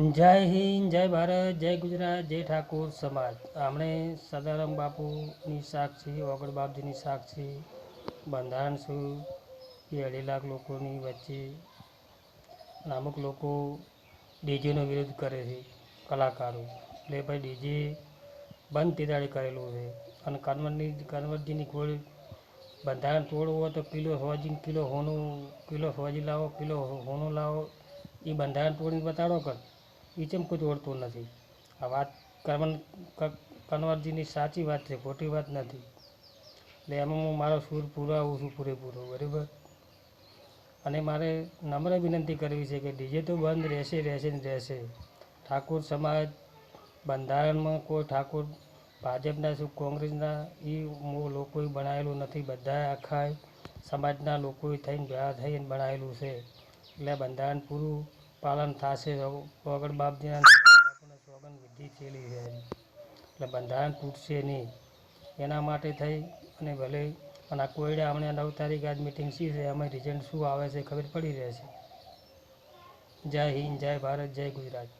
જય હિન્દ, જય ભારત, જય ગુજરાત, જય ઠાકોર સમાજ. આપણે સદારામ બાપુની સાક્ષી, ઓગળ બાપજીની સાક્ષી બંધારણ શું એ 2.5 લાખ લોકોની વચ્ચે અમુક લોકો ડીજેનો વિરોધ કરે છે, કલાકારો. એટલે ભાઈ ડીજે બંધ તે દાડે કરેલું છે. અને કન્વર્ટજીની કોઈ બંધારણ તોડવું હોય તો કિલો હોજી લાવો, કિલો હોનું લાવો, એ બંધારણ તોડીને બતાડો કર. એ ચેમ કોઈ તોડતું નથી. આ વાત કન્વરજીની સાચી વાત છે, ખોટી વાત નથી. એટલે એમાં હું મારો સૂર પૂરો આવું છું, પૂરેપૂરો, બરાબર. અને મારે નમ્ર વિનંતી કરવી છે કે ડીજે તો બંધ રહેશે ને રહેશે. ઠાકોર સમાજ બંધારણમાં કોઈ ઠાકોર ભાજપના શું કોંગ્રેસના એ લોકોએ બનાવેલું નથી. બધા આખા સમાજના લોકોએ થઈને ભેગા થઈને બનાવેલું છે. એટલે બંધારણ પૂરું પાલન થશે. ઓગળ બાપજીના સોગંદ વિધિ થયેલી છે. એટલે બંધારણ તૂટશે નહીં. એના માટે થઈ અને ભલે અને આ કોયડા હમણાં 9 તારીખે આજ મિટિંગ શી છે, એમાં રિઝલ્ટ શું આવે છે ખબર પડી રહેશે. જય હિન્દ, જય ભારત, જય ગુજરાત.